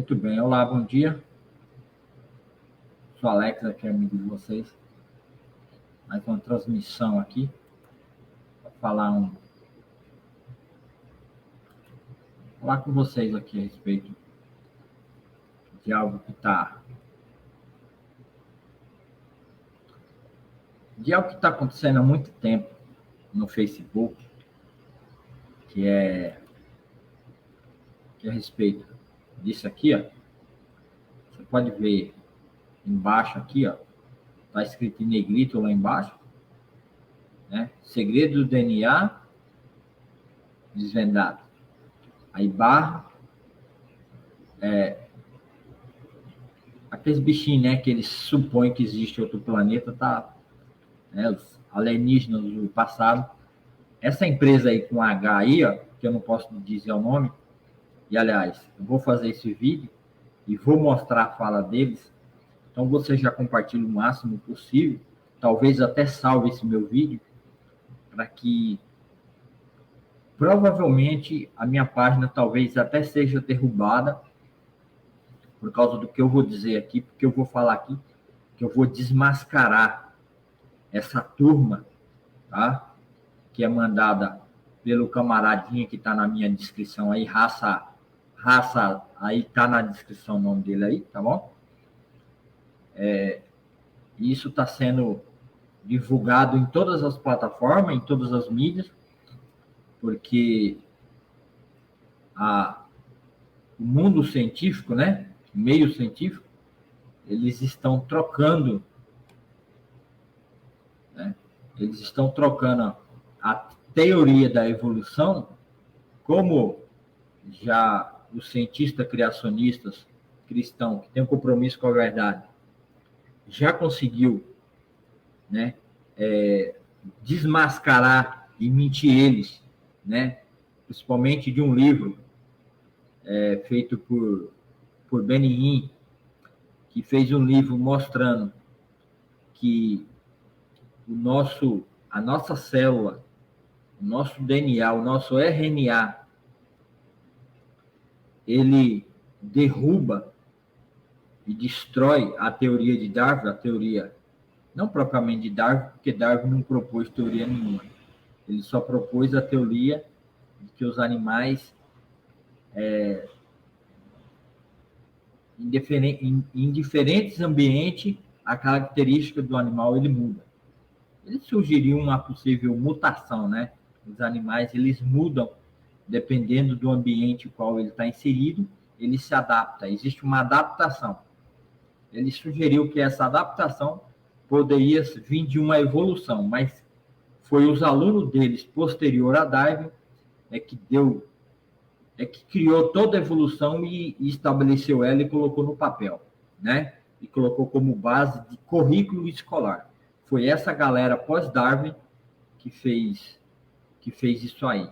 Muito bem, olá, bom dia. Sou Alex, aqui amigo de vocês. Mais uma transmissão aqui para falar com vocês aqui a respeito de algo que está acontecendo há muito tempo no Facebook, que é a respeito disso aqui, ó. Você pode ver embaixo aqui, ó, tá escrito em negrito lá embaixo, né? Segredo do DNA desvendado. Aí barra aqueles bichinhos, né, que eles supõem que existe outro planeta, tá, né, os alienígenas do passado. Essa empresa aí com H aí, ó, que eu não posso dizer o nome, e aliás, eu vou fazer esse vídeo e vou mostrar a fala deles, então você já compartilha o máximo possível, talvez até salve esse meu vídeo, para que provavelmente a minha página talvez até seja derrubada por causa do que eu vou dizer aqui, porque eu vou falar aqui que eu vou desmascarar essa turma, tá? Que é mandada pelo camaradinha que está na minha descrição aí, raça, aí tá na descrição o nome dele aí, tá bom? Isso está sendo divulgado em todas as plataformas, em todas as mídias, porque o mundo científico, né, o meio científico, eles estão trocando, né, eles estão trocando a teoria da evolução, como já os cientistas criacionistas cristãos, que têm um compromisso com a verdade, já conseguiu, né, desmascarar e mentir eles, né, principalmente de um livro feito por Benihim, que fez um livro mostrando que a nossa célula, o nosso DNA, o nosso RNA, ele derruba e destrói a teoria de Darwin, a teoria não propriamente de Darwin, porque Darwin não propôs teoria nenhuma. Ele só propôs a teoria de que os animais, em diferentes ambientes, a característica do animal ele muda. Ele sugeriu uma possível mutação, né? Os animais eles mudam dependendo do ambiente em qual ele está inserido, ele se adapta. Existe uma adaptação. Ele sugeriu que essa adaptação poderia vir de uma evolução, mas foi os alunos deles, posterior a Darwin, que criou toda a evolução e estabeleceu ela e colocou no papel, né? E colocou como base de currículo escolar. Foi essa galera pós-Darwin que fez isso aí,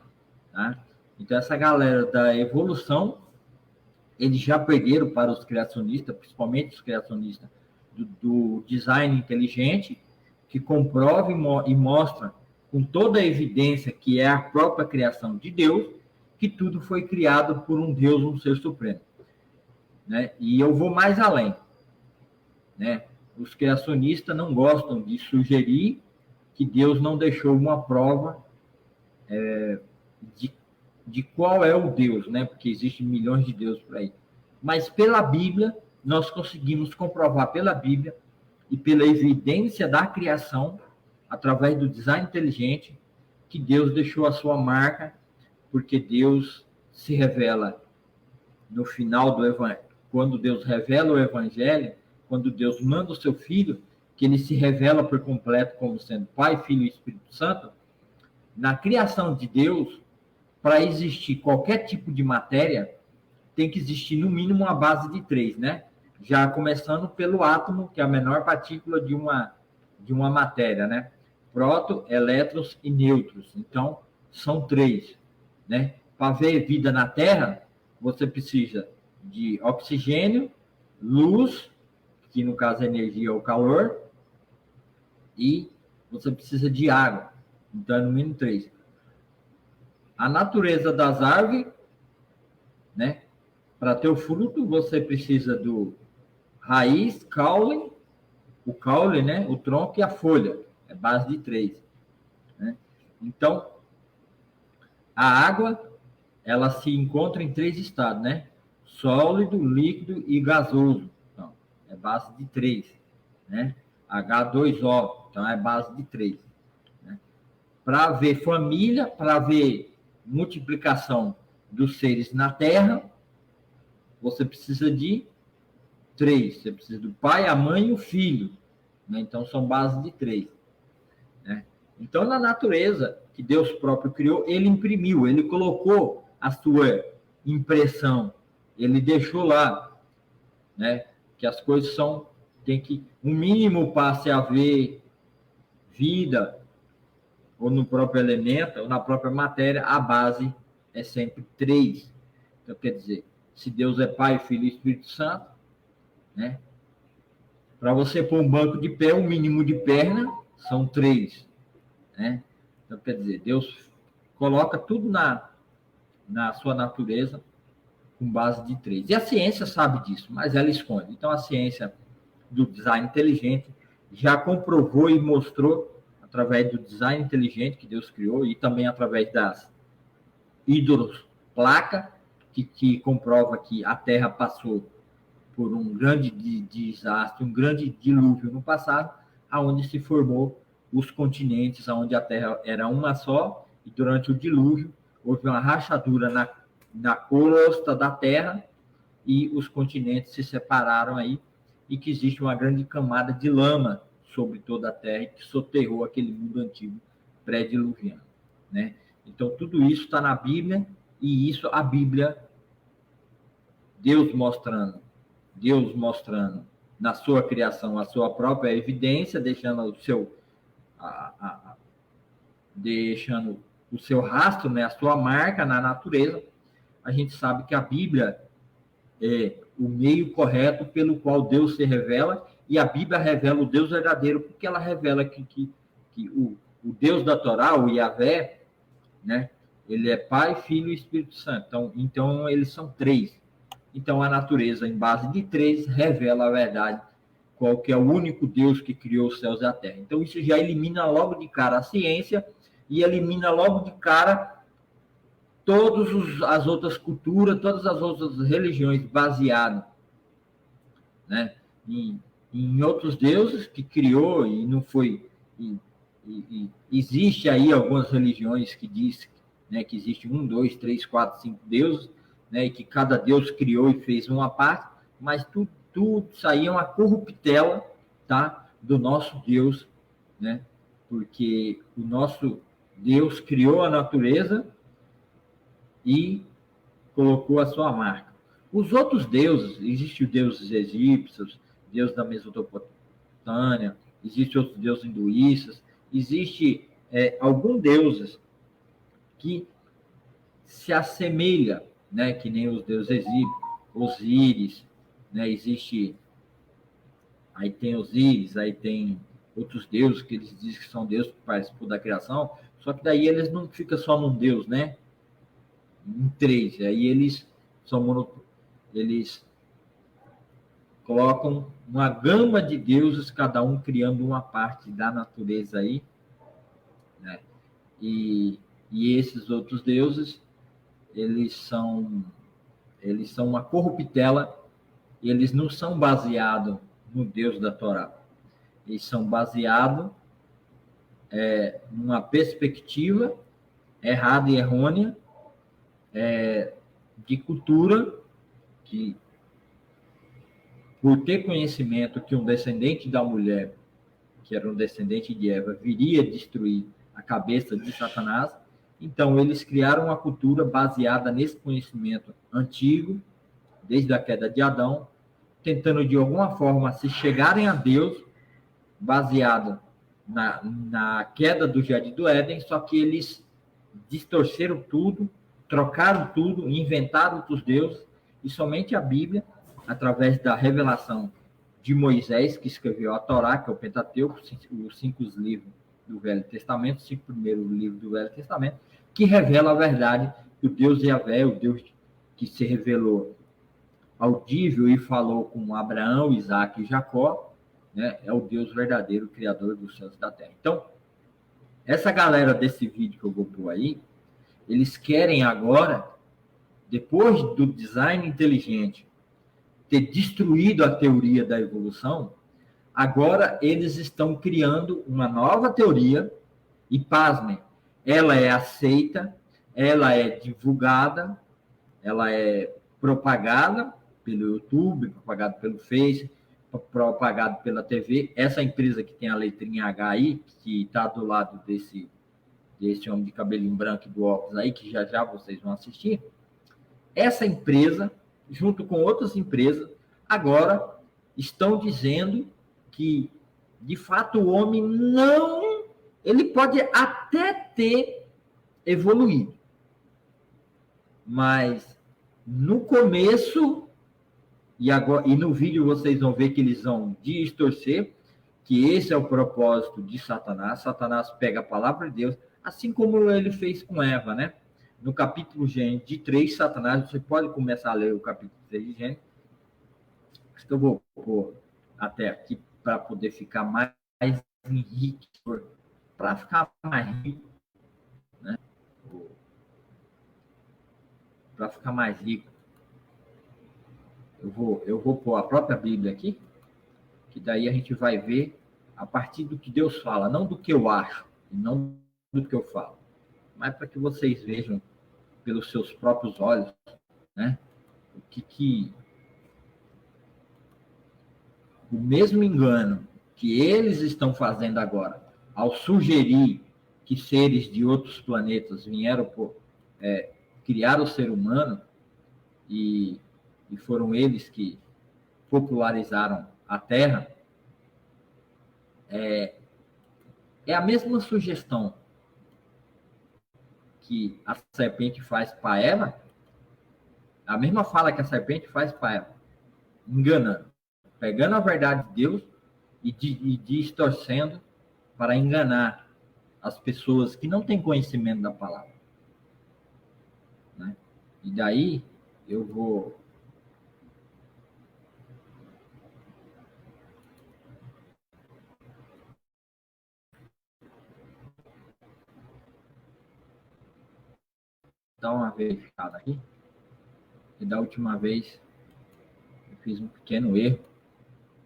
tá? Então, essa galera da evolução, eles já perderam para os criacionistas, principalmente os criacionistas do design inteligente, que comprova e mostra com toda a evidência que é a própria criação de Deus, que tudo foi criado por um Deus, um ser supremo, né? E eu vou mais além, né? Os criacionistas não gostam de sugerir que Deus não deixou uma prova de qual é o Deus, né? Porque existem milhões de deuses por aí. Mas pela Bíblia, nós conseguimos comprovar pela Bíblia e pela evidência da criação, através do design inteligente, que Deus deixou a sua marca, porque Deus se revela no final do Evangelho. Quando Deus revela o Evangelho, quando Deus manda o seu Filho, que ele se revela por completo como sendo Pai, Filho e Espírito Santo, na criação de Deus, para existir qualquer tipo de matéria, tem que existir no mínimo uma base de 3, né? Já começando pelo átomo, que é a menor partícula de uma matéria, né? Próton, elétrons e nêutrons. Então, são 3, né? Para haver vida na Terra, você precisa de oxigênio, luz, que no caso é energia ou calor, e você precisa de água. Então, é no mínimo 3. A natureza das árvores, né? Para ter o fruto, você precisa do raiz, caule, o caule, né? O tronco e a folha. É base de 3. Né? Então, a água, ela se encontra em 3 estados, né? Sólido, líquido e gasoso. Então, é base de 3. Né? H2O, então é base de 3. Né? Para haver família, para haver multiplicação dos seres na Terra, você precisa de 3. Você precisa do pai, a mãe e o filho. Né? Então, são bases de 3. Né? Então, na natureza que Deus próprio criou, ele imprimiu, ele colocou a sua impressão, ele deixou lá, né? Que as coisas tem que, o mínimo passe a haver vida, ou no próprio elemento, ou na própria matéria, a base é sempre 3. Então, quer dizer, se Deus é Pai, Filho e Espírito Santo, né? Para você pôr um banco de pé, o mínimo de perna são 3. Né? Então, quer dizer, Deus coloca tudo na sua natureza com base de 3. E a ciência sabe disso, mas ela esconde. Então, a ciência do design inteligente já comprovou e mostrou, através do design inteligente que Deus criou, e também através das hidroplaca, que comprova que a Terra passou por um grande desastre, um grande dilúvio no passado, aonde se formou os continentes, onde a Terra era uma só, e durante o dilúvio houve uma rachadura na crosta da Terra, e os continentes se separaram aí, e que existe uma grande camada de lama sobre toda a Terra, que soterrou aquele mundo antigo pré-diluviano. Né? Então, tudo isso está na Bíblia, e isso a Bíblia, Deus mostrando na sua criação a sua própria evidência, deixando o seu rastro, né, a sua marca na natureza. A gente sabe que a Bíblia é o meio correto pelo qual Deus se revela, e a Bíblia revela o Deus verdadeiro, porque ela revela que o Deus da Torá, o Yahvé, né, ele é Pai, Filho e Espírito Santo. Então eles são 3. Então, a natureza, em base de 3, revela a verdade, qual que é o único Deus que criou os céus e a terra. Então, isso já elimina logo de cara a ciência e elimina logo de cara todas as outras culturas, todas as outras religiões baseadas, né, em outros deuses que criou e não foi... existe aí algumas religiões que dizem, né, que existe 1, 2, 3, 4, 5 deuses, né, e que cada Deus criou e fez uma parte, mas tudo isso aí é uma corruptela, tá, do nosso Deus, né, porque o nosso Deus criou a natureza e colocou a sua marca. Os outros deuses, existem os deuses egípcios, Deus da Mesopotâmia, existem outros deuses hinduístas, existe alguns deuses que se assemelha, né, que nem os deuses egípcios, Osíris, né, aí tem Osíris, aí tem outros deuses que eles dizem que são deuses que participam da criação, só que daí eles não ficam só num deus, né, em 3, aí eles colocam uma gama de deuses, cada um criando uma parte da natureza aí, né, e esses outros deuses, eles são uma corruptela, e eles não são baseados no Deus da Torá. Eles são baseados numa perspectiva errada e errônea de cultura, que, por ter conhecimento que um descendente da mulher, que era um descendente de Eva, viria destruir a cabeça de Satanás, então eles criaram uma cultura baseada nesse conhecimento antigo, desde a queda de Adão, tentando de alguma forma se chegarem a Deus, baseado na queda do Jardim do Éden, só que eles distorceram tudo, trocaram tudo, inventaram outros deuses, e somente a Bíblia, através da revelação de Moisés, que escreveu a Torá, que é o Pentateuco, os 5 livros do Velho Testamento, os 5 primeiros livros do Velho Testamento, que revela a verdade do Deus Yahvé, o Deus que se revelou audível e falou com Abraão, Isaac e Jacó, né? É o Deus verdadeiro, criador dos céus e da terra. Então, essa galera desse vídeo que eu vou pôr aí, eles querem agora, depois do design inteligente ter destruído a teoria da evolução, agora eles estão criando uma nova teoria e, pasmem, ela é aceita, ela é divulgada, ela é propagada pelo YouTube, propagada pelo Face, propagado pela TV. Essa empresa que tem a letrinha H aí, que está do lado desse homem de cabelinho branco e do óculos aí, que já já vocês vão assistir, essa empresa, junto com outras empresas, agora estão dizendo que, de fato, o homem não... Ele pode até ter evoluído, mas no começo, e no vídeo vocês vão ver que eles vão distorcer, que esse é o propósito de Satanás. Satanás pega a palavra de Deus, assim como ele fez com Eva, né? No capítulo de 3, Satanás, você pode começar a ler o capítulo 3 de Gênesis. Acho que eu vou pôr até aqui para poder ficar mais rico, para ficar mais rico, né? Para ficar mais rico, eu vou pôr a própria Bíblia aqui, que daí a gente vai ver a partir do que Deus fala, não do que eu acho, e não do que eu falo, mas para que vocês vejam pelos seus próprios olhos, né? O mesmo engano que eles estão fazendo agora, ao sugerir que seres de outros planetas vieram criar o ser humano, e foram eles que popularizaram a Terra, é a mesma sugestão que a serpente faz para Eva, a mesma fala que a serpente faz para Eva, enganando, pegando a verdade de Deus e distorcendo para enganar as pessoas que não têm conhecimento da palavra, né? E daí eu vou dar uma verificada aqui, e da última vez eu fiz um pequeno erro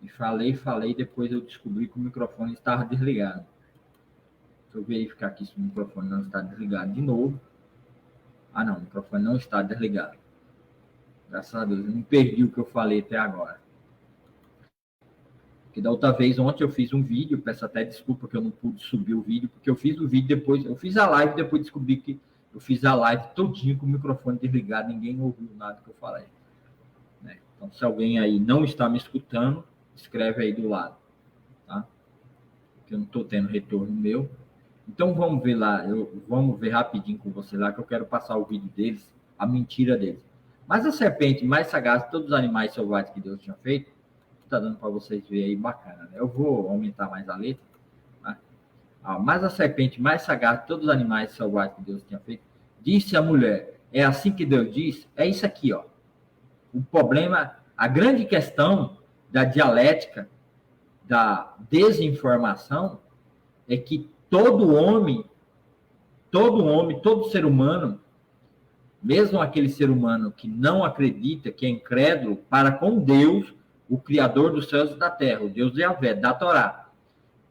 e falei, depois eu descobri que o microfone estava desligado. Deixa eu verificar aqui se o microfone não está desligado de novo. Ah, não, o microfone não está desligado. Graças a Deus, eu não perdi o que eu falei até agora. Porque da outra vez, ontem eu fiz um vídeo, peço até desculpa que eu não pude subir o vídeo, porque eu fiz o vídeo depois, eu fiz a live, depois descobri que eu fiz a live todinha com o microfone desligado, ninguém ouviu nada que eu falei, né? Então, se alguém aí não está me escutando, escreve aí do lado, tá? Porque eu não estou tendo retorno meu. Então, vamos ver lá, vamos ver rapidinho com você lá, que eu quero passar o vídeo deles, a mentira deles. Mas a serpente mais sagaz de todos os animais selvagens que Deus tinha feito, está dando para vocês verem aí, bacana, né? Eu vou aumentar mais a letra, tá? Mas a serpente mais sagaz de todos os animais selvagens que Deus tinha feito, disse a mulher, é assim que Deus diz? É isso aqui, ó. O problema, a grande questão da dialética, da desinformação, é que todo homem, todo ser humano, mesmo aquele ser humano que não acredita, que é incrédulo, para com Deus, o Criador dos céus e da terra, o Deus de Yahvé, da Torá.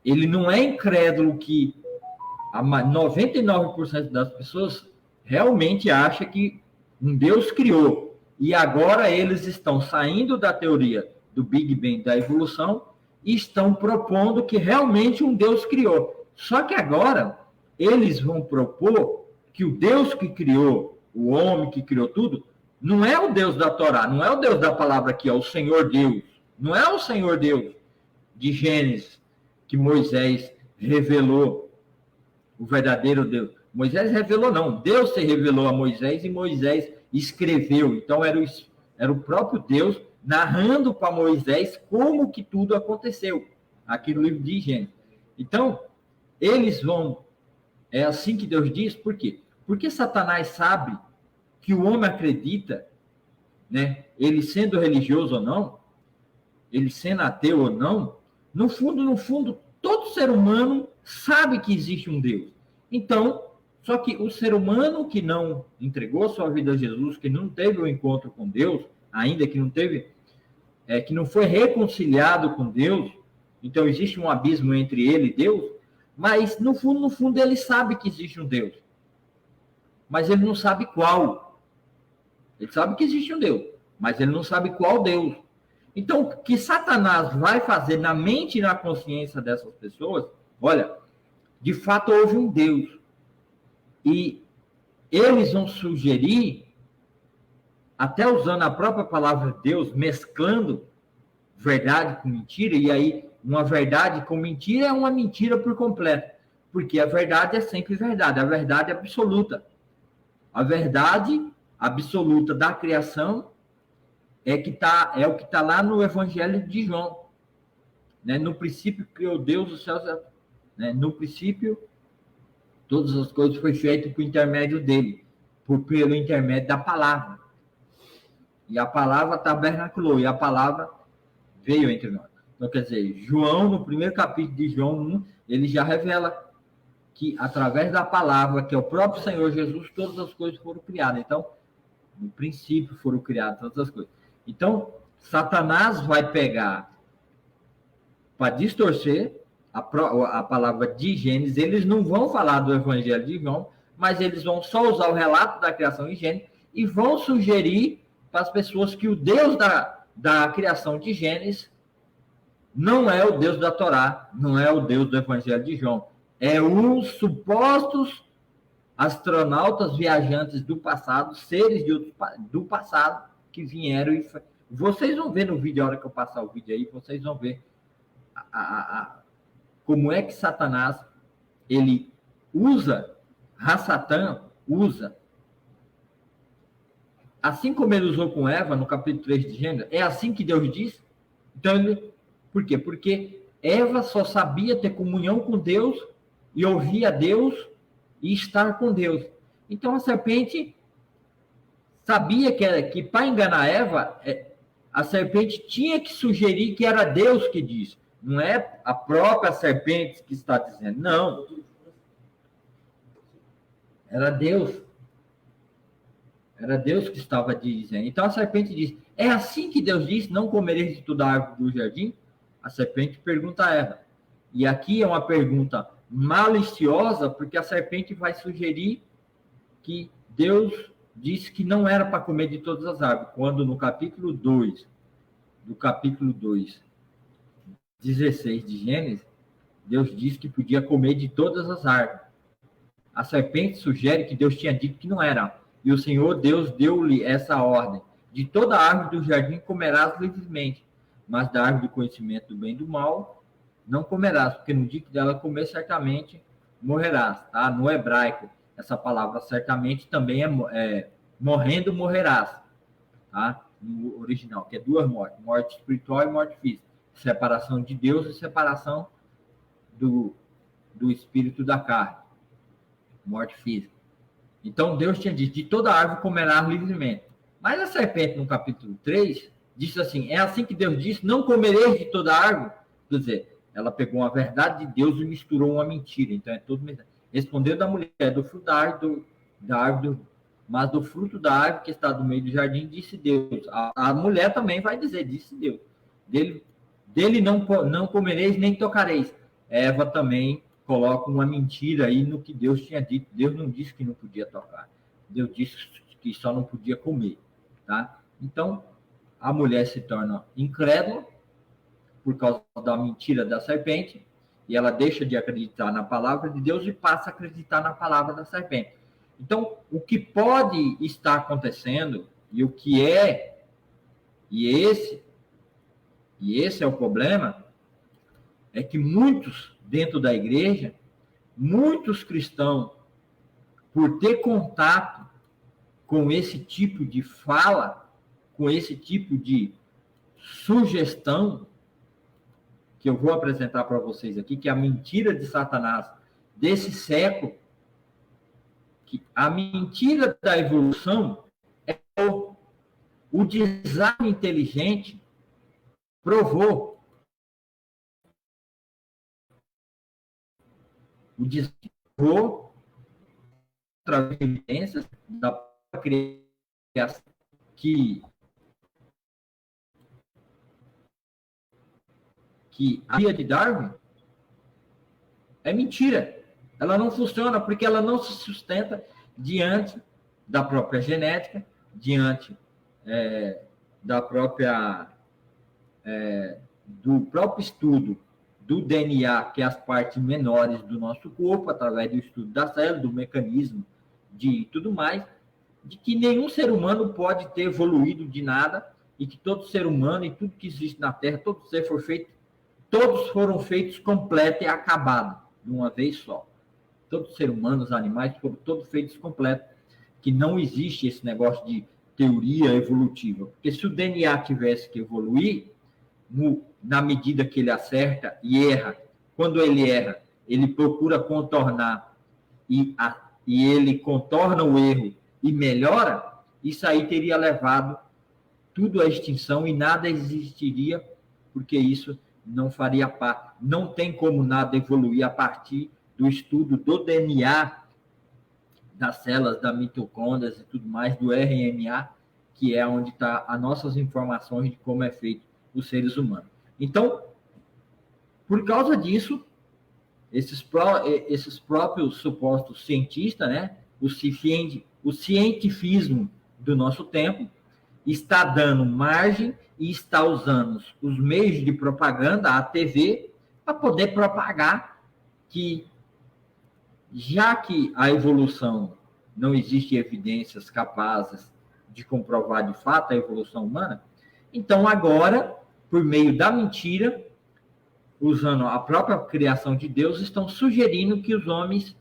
Ele não é incrédulo que 99% das pessoas realmente acha que um Deus criou. E agora eles estão saindo da teoria do Big Bang, da evolução, e estão propondo que realmente um Deus criou. Só que agora eles vão propor que o Deus que criou, o homem que criou tudo, não é o Deus da Torá, não é o Deus da palavra aqui, é o Senhor Deus. Não é o Senhor Deus de Gênesis que Moisés revelou, o verdadeiro Deus. Moisés revelou, não. Deus se revelou a Moisés e Moisés escreveu. Então, era o próprio Deus narrando para Moisés como que tudo aconteceu, aqui no livro de Gênesis. Então, eles vão... É assim que Deus diz, por quê? Porque Satanás sabe que o homem acredita né? Ele sendo religioso ou não, ele sendo ateu ou não, no fundo, todo ser humano sabe que existe um Deus. Então, só que o ser humano que não entregou sua vida a Jesus, que não teve um encontro com Deus, ainda que não teve, que não foi reconciliado com Deus, então existe um abismo entre ele e Deus, mas no fundo, ele sabe que existe um Deus. Mas ele não sabe qual. Ele sabe que existe um Deus, mas ele não sabe qual Deus. Então, o que Satanás vai fazer na mente e na consciência dessas pessoas, olha, de fato houve um Deus. E eles vão sugerir, até usando a própria palavra Deus, mesclando verdade com mentira, e aí uma verdade com mentira é uma mentira por completo, porque a verdade é sempre verdade, a verdade absoluta. A verdade absoluta da criação é o que está lá no Evangelho de João. Né? No princípio criou Deus os céus, né? No princípio todas as coisas foram feitas por intermédio dele, pelo intermédio da palavra. E a palavra tabernaculou, e a palavra veio entre nós. Então, quer dizer, João, no primeiro capítulo de João 1, ele já revela que, através da palavra, que é o próprio Senhor Jesus, todas as coisas foram criadas. Então, no princípio foram criadas todas as coisas. Então, Satanás vai pegar para distorcer a palavra de Gênesis. Eles não vão falar do Evangelho de João, mas eles vão só usar o relato da criação em Gênesis e vão sugerir para as pessoas que o Deus da criação de Gênesis não é o Deus da Torá, não é o Deus do Evangelho de João. É os supostos astronautas viajantes do passado, seres do passado que vieram e... Vocês vão ver no vídeo, a hora que eu passar o vídeo aí, vocês vão ver como é que Satanás, ele usa, Satã usa, assim como ele usou com Eva, no capítulo 3 de Gênesis, é assim que Deus diz. Então, por quê? Porque Eva só sabia ter comunhão com Deus e ouvir a Deus e estar com Deus. Então, a serpente sabia que para enganar Eva, a serpente tinha que sugerir que era Deus que disse. Não é a própria serpente que está dizendo. Não. Era Deus. Era Deus que estava dizendo. Então a serpente diz: é assim que Deus disse, não comereis de toda a árvore do jardim? A serpente pergunta a Eva. E aqui é uma pergunta maliciosa, porque a serpente vai sugerir que Deus disse que não era para comer de todas as árvores, quando no capítulo 2, 16 de Gênesis, Deus disse que podia comer de todas as árvores. A serpente sugere que Deus tinha dito que não era. E o Senhor Deus deu-lhe essa ordem: de toda árvore do jardim comerás livremente, mas da árvore do conhecimento do bem e do mal não comerás, porque no dia que dela comer, certamente morrerás. Tá? No hebraico, essa palavra certamente também é morrendo, morrerás. Tá? No original, que é duas mortes: morte espiritual e morte física. Separação de Deus e separação do espírito da carne. Morte física. Então, Deus tinha dito: de toda árvore comerás livremente. Mas a serpente, no capítulo 3, disse assim: é assim que Deus disse, não comereis de toda árvore. Quer dizer, ela pegou uma verdade de Deus e misturou uma mentira. Então, é tudo mentira. Respondeu da mulher: do fruto da árvore, mas do fruto da árvore que está no meio do jardim, disse Deus. A mulher também vai dizer: disse Deus. Dele não comereis nem tocareis. Eva também coloca uma mentira aí no que Deus tinha dito. Deus não disse que não podia tocar. Deus disse que só não podia comer. Tá? Então, a mulher se torna incrédula por causa da mentira da serpente, e ela deixa de acreditar na palavra de Deus e passa a acreditar na palavra da serpente. Então, o que pode estar acontecendo, e o que é, e esse é o problema, é que muitos dentro da igreja, muitos cristãos, por ter contato com esse tipo de fala, com esse tipo de sugestão, que eu vou apresentar para vocês aqui, que é a mentira de Satanás desse século, que a mentira da evolução é o O design inteligente provou. O design provou, através de evidências da criação, que a teoria de Darwin é mentira. Ela não funciona porque ela não se sustenta diante da própria genética, diante da própria do próprio estudo do DNA, que é as partes menores do nosso corpo, através do estudo da célula, do mecanismo de tudo mais, de que nenhum ser humano pode ter evoluído de nada e que todo ser humano e tudo que existe na Terra, todo ser foi feito, todos foram feitos completo e acabado de uma vez só. Todos os seres humanos, animais, foram todos feitos completos, que não existe esse negócio de teoria evolutiva. Porque se o DNA tivesse que evoluir, na medida que ele acerta e erra, quando ele erra, ele procura contornar e ele contorna o erro e melhora, isso aí teria levado tudo à extinção e nada existiria, porque isso não faria parte. Não tem como nada evoluir a partir do estudo do DNA, das células, das mitocôndrias e tudo mais, do RNA, que é onde está as nossas informações de como é feito os seres humanos. Então, por causa disso, esses próprios supostos cientistas, né, o cientifismo do nosso tempo, está dando margem e está usando os meios de propaganda, a TV, para poder propagar que, já que a evolução não existe evidências capazes de comprovar de fato a evolução humana, então agora, por meio da mentira, usando a própria criação de Deus, estão sugerindo que os homens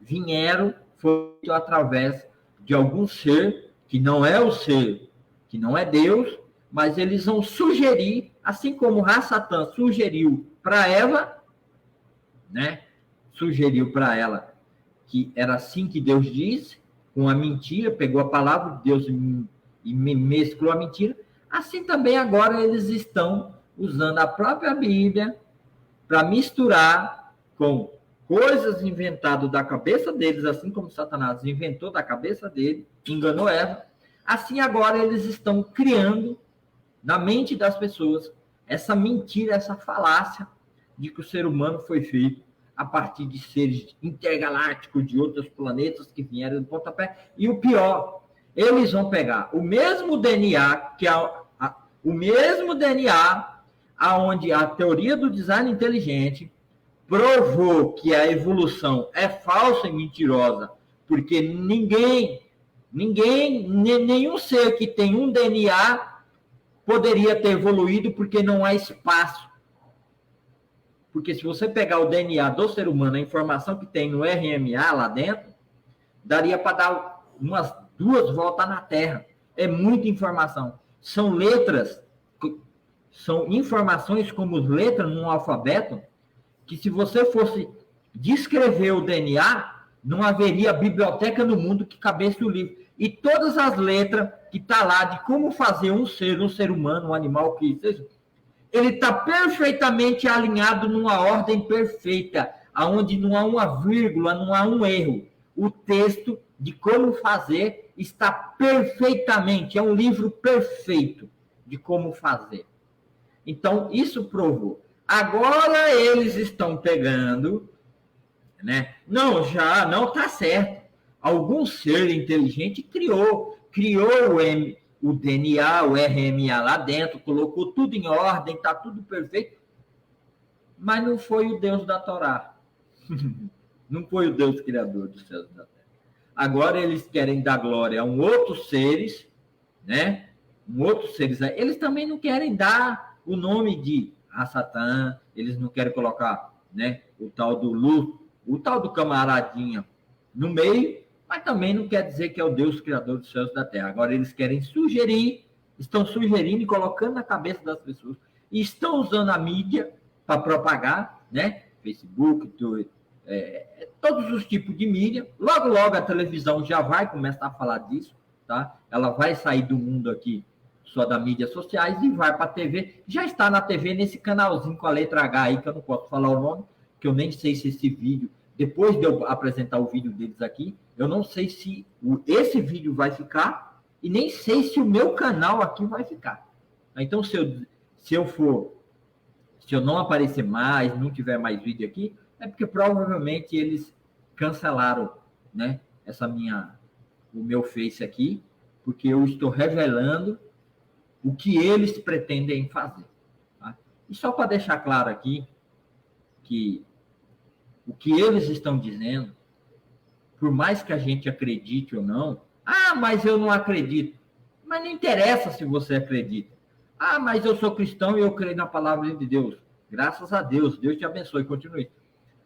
vieram, foi através de algum ser, que não é o ser, que não é Deus, mas eles vão sugerir, assim como Satã sugeriu para Eva, né? Sugeriu para ela que era assim que Deus disse, com a mentira, pegou a palavra de Deus e mesclou a mentira. Assim também agora eles estão usando a própria Bíblia para misturar com coisas inventadas da cabeça deles, assim como Satanás inventou da cabeça dele, enganou Eva. Assim agora eles estão criando na mente das pessoas essa mentira, essa falácia de que o ser humano foi feito a partir de seres intergalácticos de outros planetas que vieram do pontapé. E o pior, eles vão pegar o mesmo DNA, que o mesmo DNA aonde a teoria do design inteligente provou que a evolução é falsa e mentirosa, porque nenhum ser que tem um DNA poderia ter evoluído, porque não há espaço. Porque se você pegar o DNA do ser humano, a informação que tem no RNA lá dentro, daria para dar umas 2 voltas na Terra. É muita informação. São letras, são informações como letras num alfabeto, que se você fosse descrever o DNA, não haveria biblioteca no mundo que cabesse o livro. E todas as letras que está lá de como fazer um ser humano, um animal, que seja, ele está perfeitamente alinhado numa ordem perfeita, aonde não há uma vírgula, não há um erro. O texto de como fazer está perfeitamente, é um livro perfeito de como fazer. Então, isso provou. Agora eles estão pegando, né? Não está certo. Algum ser inteligente criou o DNA, o RNA lá dentro, colocou tudo em ordem, está tudo perfeito, mas não foi o Deus da Torá. Não foi o Deus criador dos céus e da terra. Agora eles querem dar glória a outros seres, né? Outros seres. Eles também não querem dar o nome de Satã, eles não querem colocar, né, o tal do camaradinha no meio, mas também não quer dizer que é o Deus criador dos céus e da terra. Agora eles querem estão sugerindo e colocando na cabeça das pessoas, e estão usando a mídia para propagar, né? Facebook, Twitter, todos os tipos de mídia. Logo a televisão já vai começar a falar disso, tá? Ela vai sair do mundo aqui só das mídias sociais e vai para a TV. Já está na TV nesse canalzinho com a letra H aí, que eu não posso falar o nome, que eu nem sei se esse vídeo, depois de eu apresentar o vídeo deles aqui, eu não sei se esse vídeo vai ficar e nem sei se o meu canal aqui vai ficar. Então, se eu não aparecer mais, não tiver mais vídeo aqui, é porque provavelmente eles cancelaram, né, o meu Face aqui, porque eu estou revelando o que eles pretendem fazer. Tá? E só para deixar claro aqui que o que eles estão dizendo, por mais que a gente acredite ou não, mas eu não acredito. Mas não interessa se você acredita. Mas eu sou cristão e eu creio na palavra de Deus. Graças a Deus, Deus te abençoe, continue.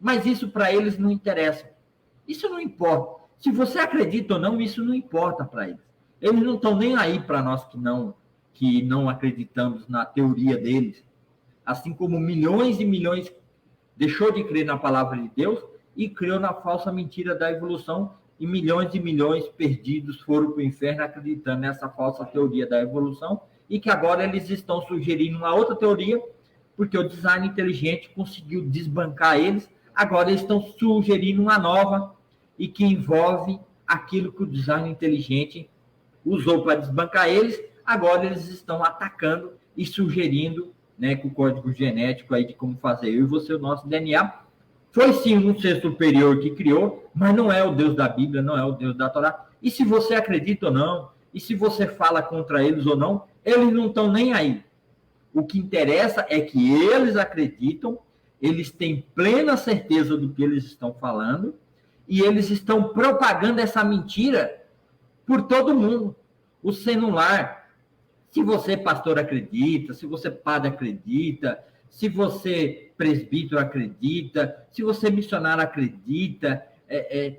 Mas isso para eles não interessa. Isso não importa. Se você acredita ou não, isso não importa para eles. Eles não estão nem aí para nós que não acreditamos na teoria deles. Assim como milhões e milhões deixou de crer na palavra de Deus e criou na falsa mentira da evolução, e milhões perdidos foram para o inferno acreditando nessa falsa teoria da evolução, e que agora eles estão sugerindo uma outra teoria, porque o design inteligente conseguiu desbancar eles, agora eles estão sugerindo uma nova, e que envolve aquilo que o design inteligente usou para desbancar eles, agora eles estão atacando e sugerindo, né, com o código genético aí de como fazer eu e você, o nosso DNA. Foi sim um ser superior que criou, mas não é o Deus da Bíblia, não é o Deus da Torá. E se você acredita ou não, e se você fala contra eles ou não, eles não estão nem aí. O que interessa é que eles acreditam, eles têm plena certeza do que eles estão falando, e eles estão propagando essa mentira por todo mundo. O celular, se você, pastor, acredita, se você, padre, acredita, se você, presbítero, acredita, se você, missionário, acredita,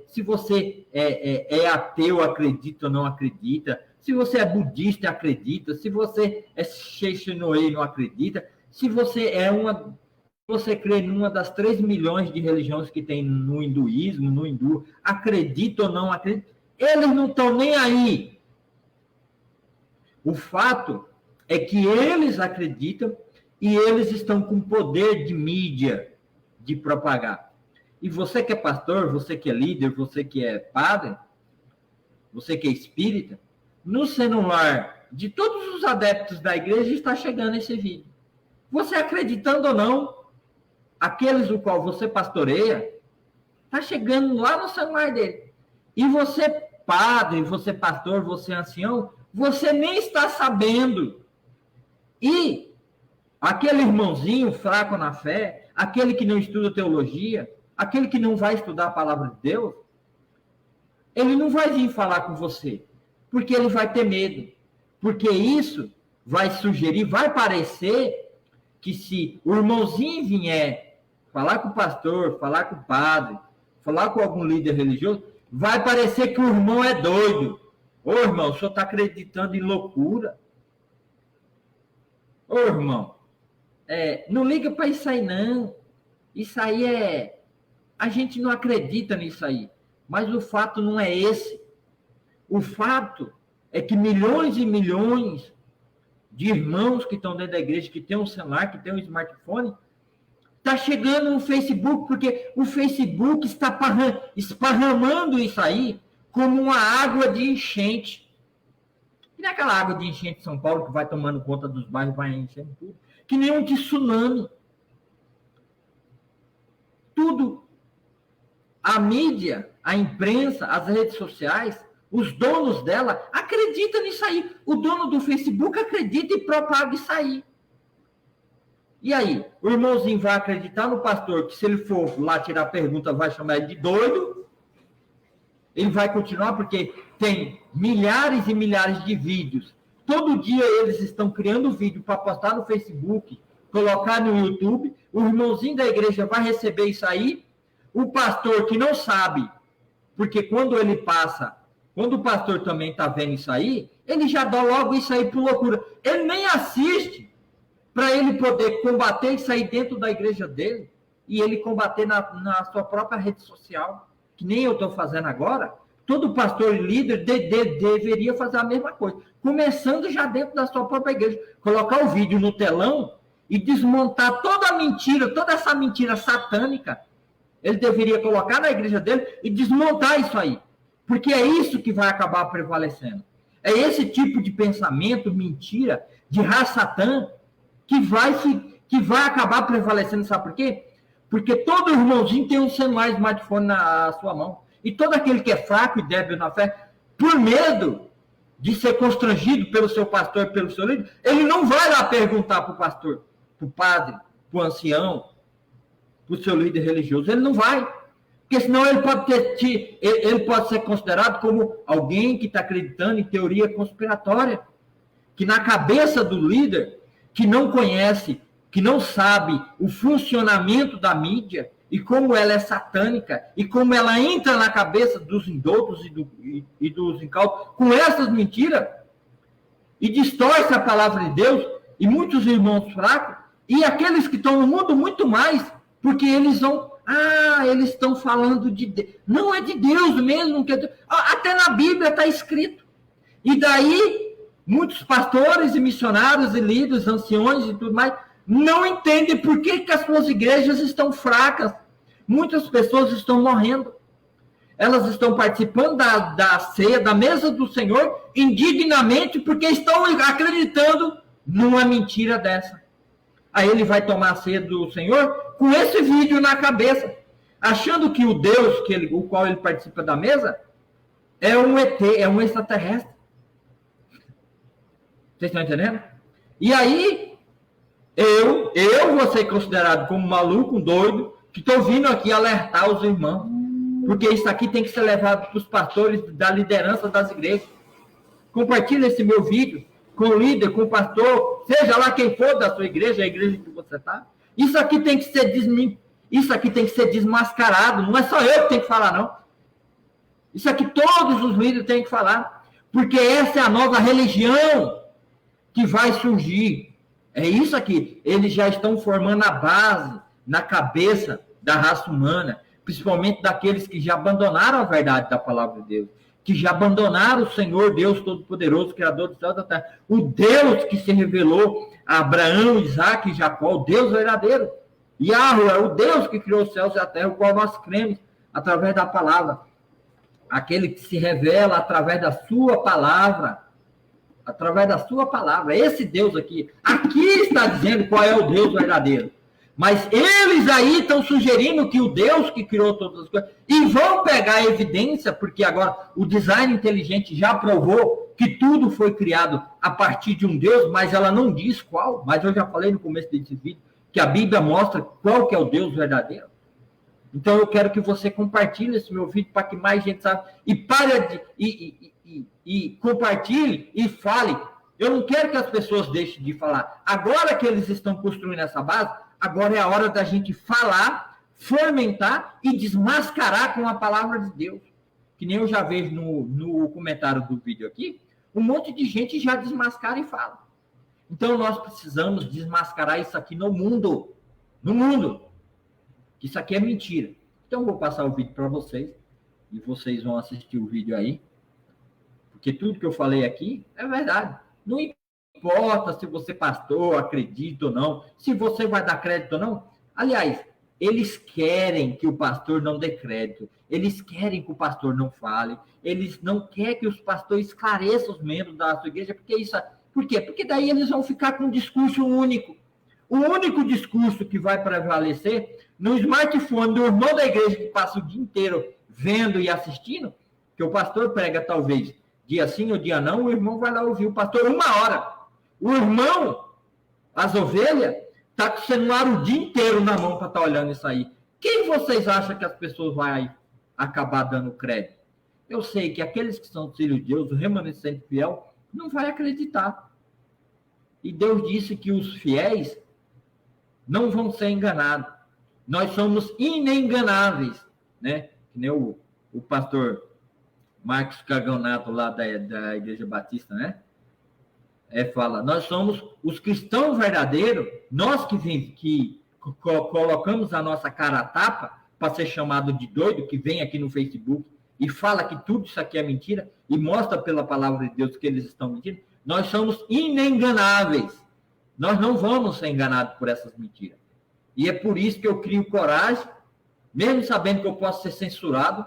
se você é ateu, acredita ou não acredita, se você é budista, acredita, se você é Sheshinoe, não acredita, se você você crê numa das 3 milhões de religiões que tem no hinduísmo, no hindu, acredita ou não acredita, eles não estão nem aí. O fato é que eles acreditam e eles estão com poder de mídia de propagar. E você que é pastor, você que é líder, você que é padre, você que é espírita, no celular de todos os adeptos da igreja está chegando esse vídeo. Você acreditando ou não, aqueles o qual você pastoreia, está chegando lá no celular dele. E você, padre, você pastor, você ancião, você nem está sabendo. E aquele irmãozinho fraco na fé, aquele que não estuda teologia, aquele que não vai estudar a palavra de Deus, ele não vai vir falar com você, porque ele vai ter medo. Porque isso vai sugerir, vai parecer que se o irmãozinho vier falar com o pastor, falar com o padre, falar com algum líder religioso, vai parecer que o irmão é doido. Ô, irmão, o senhor está acreditando em loucura? Ô, irmão, não liga para isso aí, não. Isso aí a gente não acredita nisso aí. Mas o fato não é esse. O fato é que milhões e milhões de irmãos que estão dentro da igreja, que tem um celular, que tem um smartphone, está chegando no Facebook, porque o Facebook está esparramando isso aí como uma água de enchente. E não é aquela água de enchente de São Paulo que vai tomando conta dos bairros, vai enchendo tudo. Que nem um tsunami. Tudo. A mídia, a imprensa, as redes sociais, os donos dela acreditam nisso aí. O dono do Facebook acredita e propaga isso aí. E aí? O irmãozinho vai acreditar no pastor que se ele for lá tirar pergunta, vai chamar ele de doido? Ele vai continuar porque tem milhares e milhares de vídeos. Todo dia eles estão criando vídeo para postar no Facebook, colocar no YouTube. O irmãozinho da igreja vai receber isso aí. O pastor que não sabe, porque quando ele passa, quando o pastor também está vendo isso aí, ele já dá logo isso aí por loucura. Ele nem assiste para ele poder combater isso aí dentro da igreja dele e ele combater na sua própria rede social, que nem eu estou fazendo agora, Todo pastor e líder deveria fazer a mesma coisa, começando já dentro da sua própria igreja, colocar o vídeo no telão e desmontar toda a mentira, toda essa mentira satânica. Ele deveria colocar na igreja dele e desmontar isso aí, porque é isso que vai acabar prevalecendo. É esse tipo de pensamento, mentira, de raça satã, que vai acabar prevalecendo, sabe por quê? Porque todo irmãozinho tem um celular smartphone na sua mão. E todo aquele que é fraco e débil na fé, por medo de ser constrangido pelo seu pastor, pelo seu líder, ele não vai lá perguntar para o pastor, para o padre, para o ancião, para o seu líder religioso. Ele não vai. Porque senão ele pode ser considerado como alguém que está acreditando em teoria conspiratória. Que na cabeça do líder, que não conhece, que não sabe o funcionamento da mídia, e como ela é satânica, e como ela entra na cabeça dos indoutos e dos incautos, com essas mentiras, e distorce a palavra de Deus, e muitos irmãos fracos, e aqueles que estão no mundo muito mais, porque eles eles estão falando de Deus. Não é de Deus mesmo, até na Bíblia está escrito. E daí, muitos pastores e missionários e líderes, anciões e tudo mais, não entendem por que as suas igrejas estão fracas. Muitas pessoas estão morrendo. Elas estão participando da ceia, da mesa do Senhor, indignamente, porque estão acreditando numa mentira dessa. Aí ele vai tomar a ceia do Senhor com esse vídeo na cabeça, achando que o Deus o qual ele participa da mesa é um ET, é um extraterrestre. Vocês estão entendendo? E aí, eu vou ser considerado como maluco, um doido, que estou vindo aqui alertar os irmãos, porque isso aqui tem que ser levado para os pastores da liderança das igrejas. Compartilhe esse meu vídeo com o líder, com o pastor, seja lá quem for da sua igreja, a igreja que você está. Isso aqui tem que ser desmascarado. Não é só eu que tenho que falar, não. Isso aqui todos os líderes têm que falar, porque essa é a nova religião que vai surgir. É isso aqui. Eles já estão formando a base na cabeça da raça humana, principalmente daqueles que já abandonaram a verdade da palavra de Deus, que já abandonaram o Senhor Deus Todo-Poderoso, Criador do céu e da terra, o Deus que se revelou a Abraão, Isaac e Jacó, o Deus verdadeiro. Yahweh é o Deus que criou os céus e a terra, o qual nós cremos através da palavra. Aquele que se revela através da sua palavra, através da sua palavra. Esse Deus aqui está dizendo qual é o Deus verdadeiro. Mas eles aí estão sugerindo que o Deus que criou todas as coisas, e vão pegar a evidência, porque agora o design inteligente já provou que tudo foi criado a partir de um Deus, mas ela não diz qual. Mas eu já falei no começo desse vídeo que a Bíblia mostra qual que é o Deus verdadeiro. Então eu quero que você compartilhe esse meu vídeo para que mais gente saiba, e pare e compartilhe e fale. Eu não quero que as pessoas deixem de falar. Agora que eles estão construindo essa base, agora é a hora da gente falar, fomentar e desmascarar com a palavra de Deus. Que nem eu já vejo no comentário do vídeo aqui, um monte de gente já desmascara e fala. Então nós precisamos desmascarar isso aqui no mundo. No mundo. Isso aqui é mentira. Então eu vou passar o vídeo para vocês, e vocês vão assistir o vídeo aí. Porque tudo que eu falei aqui é verdade. Não importa se você pastor, acredita ou não, se você vai dar crédito ou não. Aliás, eles querem que o pastor não dê crédito, eles querem que o pastor não fale, eles não querem que os pastores esclareçam os membros da sua igreja, por quê? Porque daí eles vão ficar com um discurso único. O único discurso que vai prevalecer no smartphone do irmão da igreja que passa o dia inteiro vendo e assistindo, que o pastor prega talvez dia sim ou dia não, o irmão vai lá ouvir o pastor 1 hora. O irmão, as ovelhas, está com o celular o dia inteiro na mão para estar olhando isso aí. Quem vocês acham que as pessoas vão acabar dando crédito? Eu sei que aqueles que são filhos de Deus, o remanescente fiel, não vai acreditar. E Deus disse que os fiéis não vão ser enganados. Nós somos inenganáveis, né? Que nem o pastor Marcos Cagionato, lá da Igreja Batista, né? Fala, nós somos os cristãos verdadeiros, nós que colocamos a nossa cara a tapa para ser chamado de doido, que vem aqui no Facebook e fala que tudo isso aqui é mentira, e mostra pela palavra de Deus que eles estão mentindo, nós somos inenganáveis. Nós não vamos ser enganados por essas mentiras. E é por isso que eu crio coragem, mesmo sabendo que eu posso ser censurado,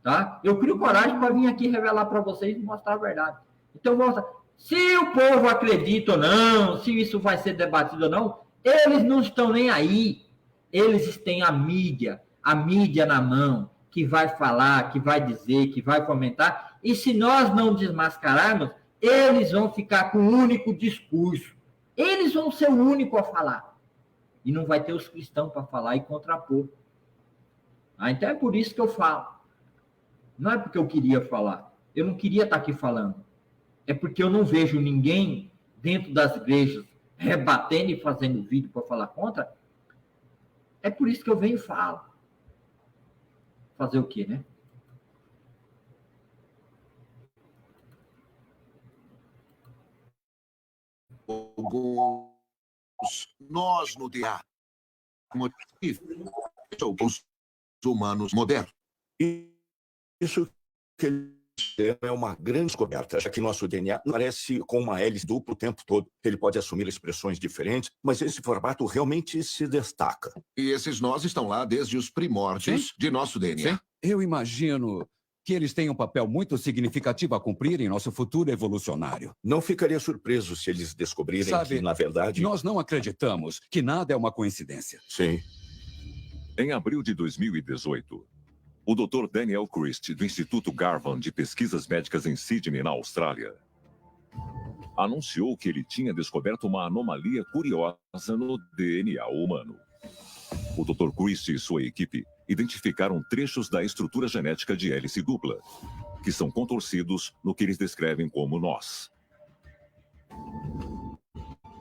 tá? Eu crio coragem para vir aqui revelar para vocês e mostrar a verdade. Então, mostra, se o povo acredita ou não, se isso vai ser debatido ou não, eles não estão nem aí. Eles têm a mídia na mão, que vai falar, que vai dizer, que vai comentar, e se nós não desmascararmos, eles vão ficar com um único discurso. Eles vão ser o único a falar. E não vai ter os cristãos para falar e contrapor. Então é por isso que eu falo. Não é porque eu queria falar. Eu não queria estar aqui falando. É porque eu não vejo ninguém dentro das igrejas rebatendo e fazendo vídeo para falar contra. É por isso que eu venho e falo. Fazer o quê, né? Alguns nós no DA os humanos modernos. Isso que ele é uma grande descoberta, já que nosso DNA parece com uma hélice dupla o tempo todo. Ele pode assumir expressões diferentes, mas esse formato realmente se destaca. E esses nós estão lá desde os primórdios de nosso DNA. Sim. Eu imagino que eles têm um papel muito significativo a cumprir em nosso futuro evolucionário. Não ficaria surpreso se eles descobrirem que, na verdade... Nós não acreditamos que nada é uma coincidência. Sim. Em abril de 2018, o Dr. Daniel Christie, do Instituto Garvan de Pesquisas Médicas em Sydney, na Austrália, anunciou que ele tinha descoberto uma anomalia curiosa no DNA humano. O Dr. Christie e sua equipe identificaram trechos da estrutura genética de hélice dupla, que são contorcidos no que eles descrevem como nós.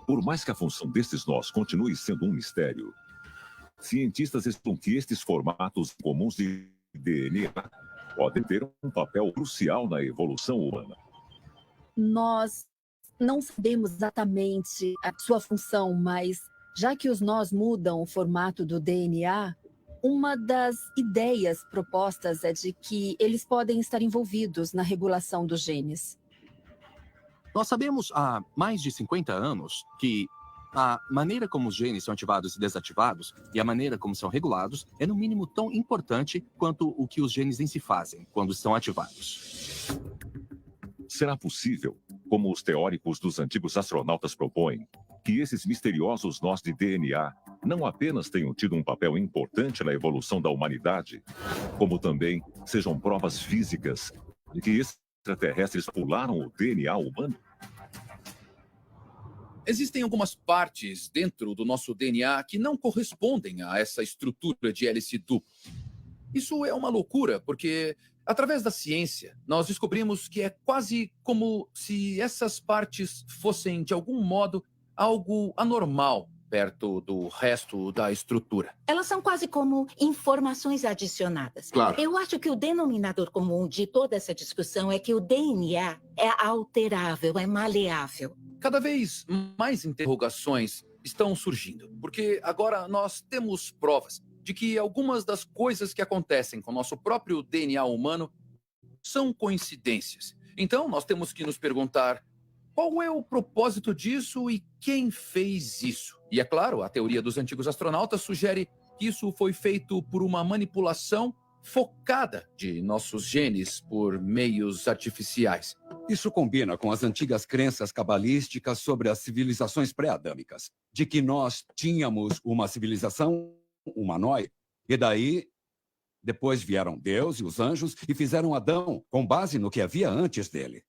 Por mais que a função destes nós continue sendo um mistério, cientistas estimam que estes formatos comuns de DNA podem ter um papel crucial na evolução humana. Nós não sabemos exatamente a sua função, mas já que os nós mudam o formato do DNA, uma das ideias propostas é de que eles podem estar envolvidos na regulação dos genes. Nós sabemos há mais de 50 anos que a maneira como os genes são ativados e desativados e a maneira como são regulados é no mínimo tão importante quanto o que os genes em si fazem quando estão ativados. Será possível, como os teóricos dos antigos astronautas propõem, que esses misteriosos nós de DNA não apenas tenham tido um papel importante na evolução da humanidade, como também sejam provas físicas de que extraterrestres pularam o DNA humano? Existem algumas partes dentro do nosso DNA que não correspondem a essa estrutura de hélice dupla. Isso é uma loucura, porque, através da ciência, nós descobrimos que é quase como se essas partes fossem, de algum modo, algo anormal perto do resto da estrutura. Elas são quase como informações adicionadas. Claro. Eu acho que o denominador comum de toda essa discussão é que o DNA é alterável, é maleável. Cada vez mais interrogações estão surgindo, porque agora nós temos provas de que algumas das coisas que acontecem com o nosso próprio DNA humano são coincidências. Então, nós temos que nos perguntar: qual é o propósito disso e quem fez isso? E é claro, a teoria dos antigos astronautas sugere que isso foi feito por uma manipulação focada de nossos genes por meios artificiais. Isso combina com as antigas crenças cabalísticas sobre as civilizações pré-adâmicas, de que nós tínhamos uma civilização humanoide, e daí depois vieram Deus e os anjos e fizeram Adão com base no que havia antes dele.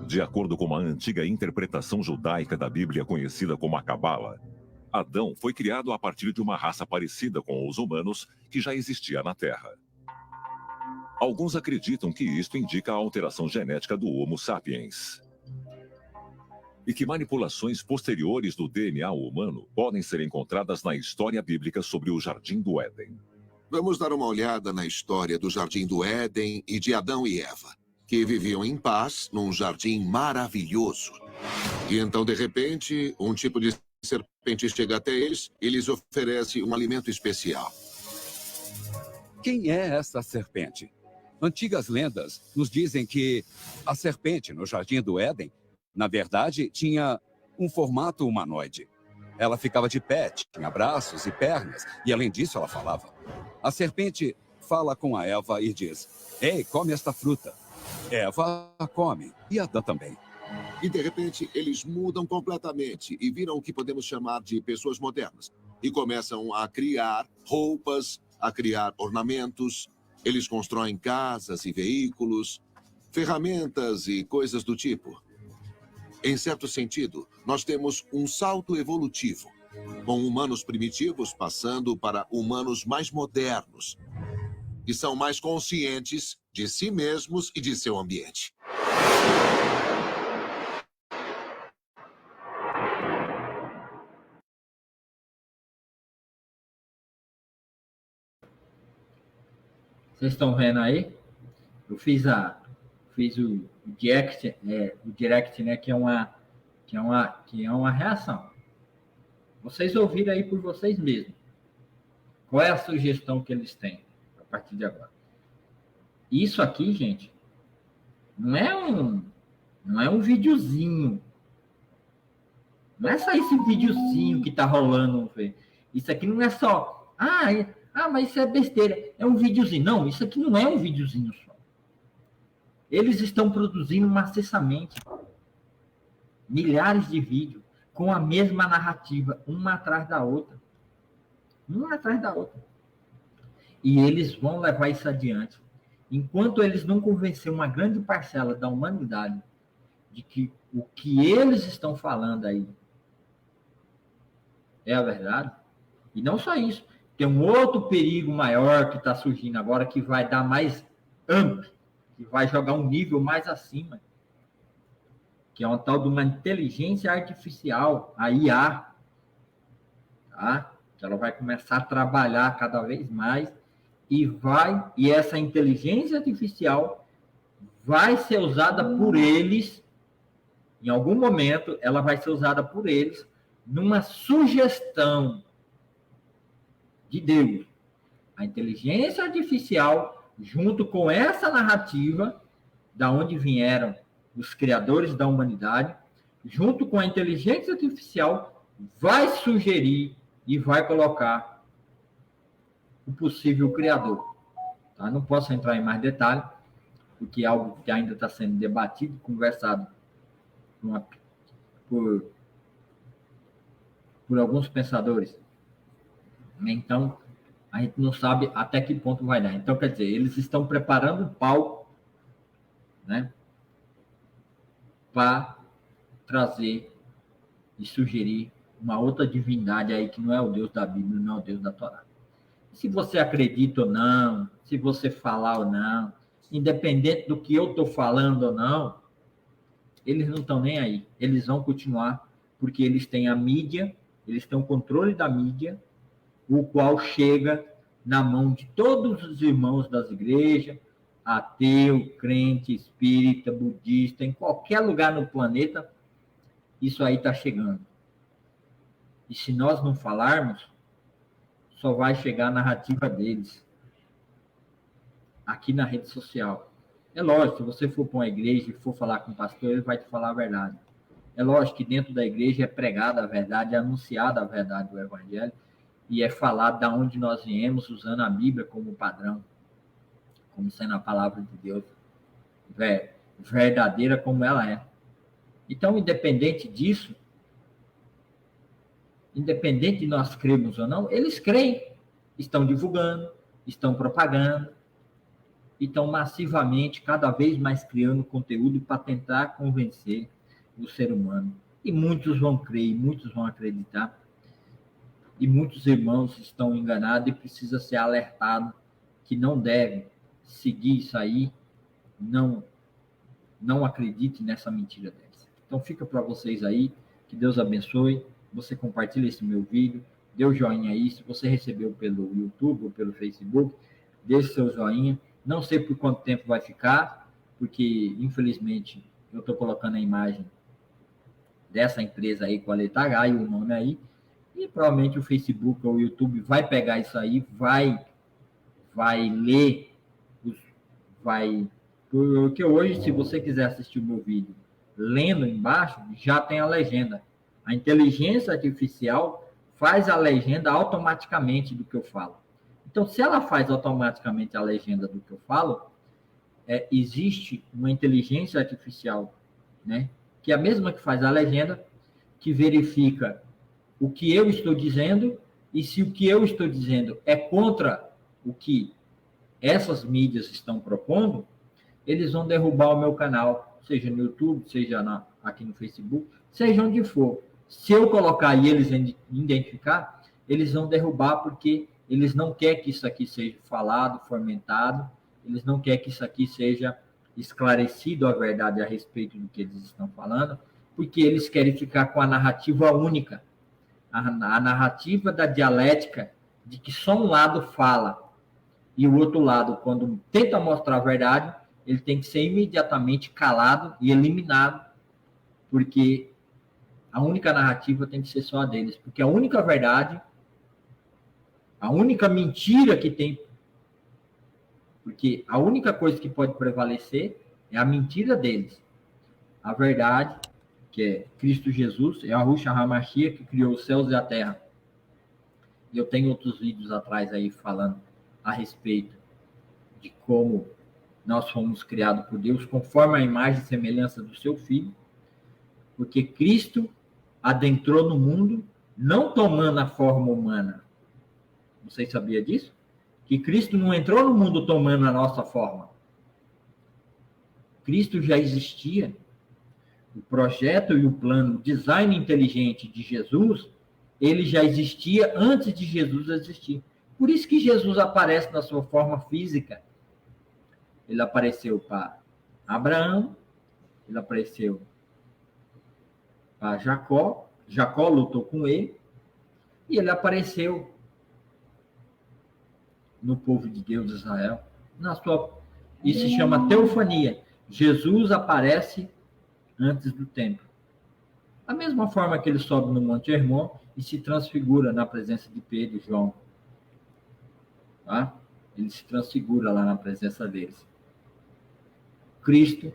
De acordo com uma antiga interpretação judaica da Bíblia conhecida como a Cabala, Adão foi criado a partir de uma raça parecida com os humanos que já existia na Terra. Alguns acreditam que isto indica a alteração genética do Homo sapiens e que manipulações posteriores do DNA humano podem ser encontradas na história bíblica sobre o Jardim do Éden. Vamos dar uma olhada na história do Jardim do Éden e de Adão e Eva, que viviam em paz num jardim maravilhoso. E então, de repente, um tipo de serpente chega até eles e lhes oferece um alimento especial. Quem é essa serpente? Antigas lendas nos dizem que a serpente no Jardim do Éden, na verdade, tinha um formato humanoide. Ela ficava de pé, tinha braços e pernas, e além disso ela falava. A serpente fala com a Eva e diz: "Ei, come esta fruta." Eva a come, e Adão também. E, de repente, eles mudam completamente e viram o que podemos chamar de pessoas modernas. E começam a criar roupas, a criar ornamentos. Eles constroem casas e veículos, ferramentas e coisas do tipo. Em certo sentido, nós temos um salto evolutivo, com humanos primitivos passando para humanos mais modernos, que são mais conscientes de si mesmos e de seu ambiente. Vocês estão vendo aí? Eu fiz o direct, né, que é uma reação. Vocês ouviram aí por vocês mesmos. Qual é a sugestão que eles têm a partir de agora? Isso aqui, gente, não é um videozinho. Não é só esse videozinho que tá rolando. Isso aqui não é só... mas isso é besteira. É um videozinho. Não, isso aqui não é um videozinho só. Eles estão produzindo maciçamente milhares de vídeos com a mesma narrativa, uma atrás da outra. Uma atrás da outra. E eles vão levar isso adiante. Enquanto eles não convencerem uma grande parcela da humanidade de que o que eles estão falando aí é a verdade. E não só isso. Tem um outro perigo maior que está surgindo agora, que vai dar mais amplo, que vai jogar um nível mais acima, que é uma tal de uma inteligência artificial, a IA, tá? Que ela vai começar a trabalhar cada vez mais e essa inteligência artificial vai ser usada por eles, em algum momento, ela vai ser usada por eles numa sugestão de Deus. A inteligência artificial, junto com essa narrativa, da onde vieram os criadores da humanidade, junto com a inteligência artificial, vai sugerir e vai colocar o possível criador. Tá? Não posso entrar em mais detalhes, porque é algo que ainda está sendo debatido, conversado por alguns pensadores. Então, a gente não sabe até que ponto vai dar. Então, quer dizer, eles estão preparando o palco, né, para trazer e sugerir uma outra divindade aí que não é o Deus da Bíblia, não é o Deus da Torá. Se você acredita ou não, se você falar ou não, independente do que eu estou falando ou não, eles não estão nem aí. Eles vão continuar, porque eles têm a mídia, eles têm o controle da mídia, o qual chega na mão de todos os irmãos das igrejas, ateu, crente, espírita, budista, em qualquer lugar no planeta, isso aí está chegando. E se nós não falarmos, só vai chegar a narrativa deles aqui na rede social. É lógico, se você for para uma igreja e for falar com o pastor, ele vai te falar a verdade. É lógico que dentro da igreja é pregada a verdade, é anunciada a verdade do evangelho, e é falado de onde nós viemos, usando a Bíblia como padrão, como sendo a palavra de Deus verdadeira como ela é. Então, independente disso, independente de nós crermos ou não, eles creem, estão divulgando, estão propagando, e estão massivamente, cada vez mais criando conteúdo para tentar convencer o ser humano. E muitos vão crer, e muitos vão acreditar, e muitos irmãos estão enganados e precisa ser alertado que não deve seguir isso aí, não acredite nessa mentira dessa. Então fica para vocês aí, que Deus abençoe, você compartilha esse meu vídeo, dê o joinha aí, se você recebeu pelo YouTube ou pelo Facebook, deixe seu joinha, não sei por quanto tempo vai ficar, porque infelizmente eu estou colocando a imagem dessa empresa aí com a letra H e o nome aí, e provavelmente o Facebook ou o YouTube vai pegar isso aí, vai vai ler, porque hoje, se você quiser assistir o meu vídeo lendo embaixo, já tem a legenda. A inteligência artificial faz a legenda automaticamente do que eu falo. Então, se ela faz automaticamente a legenda do que eu falo, existe uma inteligência artificial, né, que é a mesma que faz a legenda, que verifica o que eu estou dizendo, e se o que eu estou dizendo é contra o que essas mídias estão propondo, eles vão derrubar o meu canal, seja no YouTube, seja aqui no Facebook, seja onde for. Se eu colocar e eles identificar, eles vão derrubar, porque eles não querem que isso aqui seja falado, fomentado, eles não querem que isso aqui seja esclarecido a verdade a respeito do que eles estão falando, porque eles querem ficar com a narrativa única, a narrativa da dialética, de que só um lado fala, e o outro lado, quando tenta mostrar a verdade, ele tem que ser imediatamente calado e eliminado, porque a única narrativa tem que ser só a deles, porque a única verdade, a única mentira que tem, porque a única coisa que pode prevalecer é a mentira deles. A verdade, que é Cristo Jesus, é a Yahushua HaMashiach, que criou os céus e a terra. E eu tenho outros vídeos atrás aí falando a respeito de como nós fomos criados por Deus, conforme a imagem e semelhança do seu Filho, porque Cristo adentrou no mundo, não tomando a forma humana. Vocês sabiam disso? Que Cristo não entrou no mundo tomando a nossa forma. Cristo já existia. O projeto e o plano, o design inteligente de Jesus, ele já existia antes de Jesus existir. Por isso que Jesus aparece na sua forma física. Ele apareceu para Abraão, ele apareceu para Jacó, Jacó lutou com ele, e ele apareceu no povo de Deus de Israel. Isso se chama teofania. Jesus aparece antes do templo. Da mesma forma que ele sobe no Monte Hermon e se transfigura na presença de Pedro e João. Tá? Ele se transfigura lá na presença deles. Cristo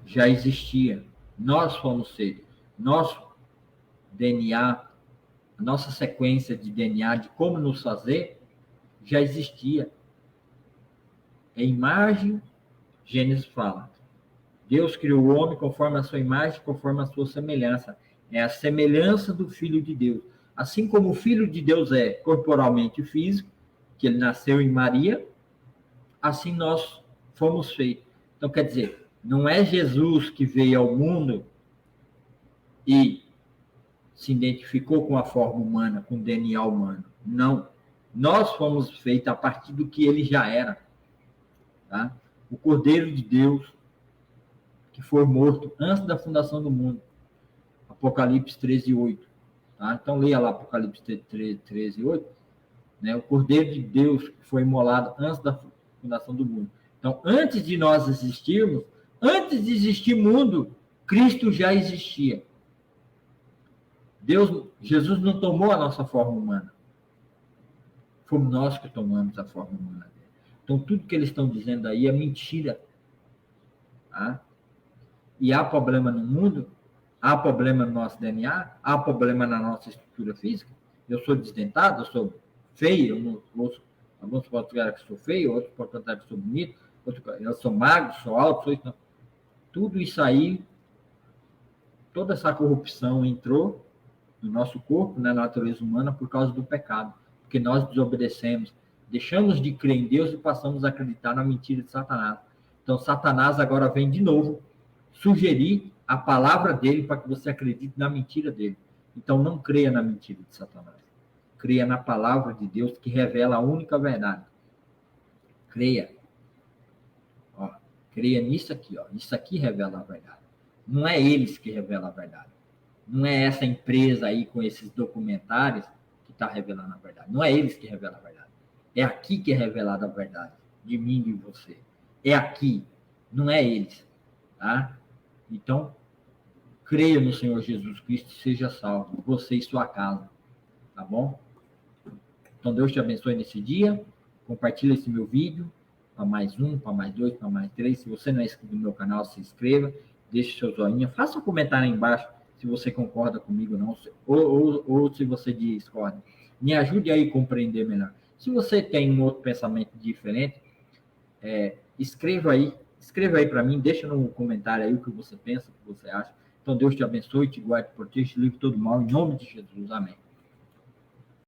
já existia. Nós fomos feitos. Nosso DNA, a nossa sequência de DNA, de como nos fazer, já existia. É imagem, Gênesis fala. Deus criou o homem conforme a sua imagem, conforme a sua semelhança. É a semelhança do Filho de Deus. Assim como o Filho de Deus é corporalmente físico, que ele nasceu em Maria, assim nós fomos feitos. Então, quer dizer, não é Jesus que veio ao mundo e se identificou com a forma humana, com o DNA humano. Não. Nós fomos feitos a partir do que ele já era. Tá? O Cordeiro de Deus, que foi morto antes da fundação do mundo. Apocalipse 13:8. Tá? Então, leia lá Apocalipse 13:8. Né? O Cordeiro de Deus que foi imolado antes da fundação do mundo. Então, antes de nós existirmos, antes de existir mundo, Cristo já existia. Jesus não tomou a nossa forma humana. Fomos nós que tomamos a forma humana. Então, tudo que eles estão dizendo aí é mentira. Tá? E há problema no mundo, há problema no nosso DNA, há problema na nossa estrutura física. Eu sou desdentado, eu sou feio, alguns podem considerar que sou feio, outros podem considerar que sou bonito, eu sou magro, sou alto, sou isso. Tudo isso aí, toda essa corrupção entrou no nosso corpo, na natureza humana, por causa do pecado. Porque nós desobedecemos, deixamos de crer em Deus e passamos a acreditar na mentira de Satanás. Então, Satanás agora vem de novo sugerir a palavra dele para que você acredite na mentira dele. Então, não creia na mentira de Satanás. Creia na palavra de Deus que revela a única verdade. Creia. Ó, creia nisso aqui. Ó. Isso aqui revela a verdade. Não é eles que revelam a verdade. Não é essa empresa aí com esses documentários que está revelando a verdade. Não é eles que revelam a verdade. É aqui que é revelada a verdade. De mim e de você. É aqui. Não é eles. Tá? Então, creia no Senhor Jesus Cristo e seja salvo. Você e sua casa. Tá bom? Então, Deus te abençoe nesse dia. Compartilha esse meu vídeo para mais um, para mais dois, para mais três. Se você não é inscrito no meu canal, se inscreva, deixe seu joinha, faça um comentário aí embaixo se você concorda comigo ou não, ou se você discorda. Me ajude aí a compreender melhor. Se você tem um outro pensamento diferente, escreva aí para mim, deixa no comentário aí o que você pensa, o que você acha. Então, Deus te abençoe, te guarde, proteja, te livre todo mal, em nome de Jesus. Amém.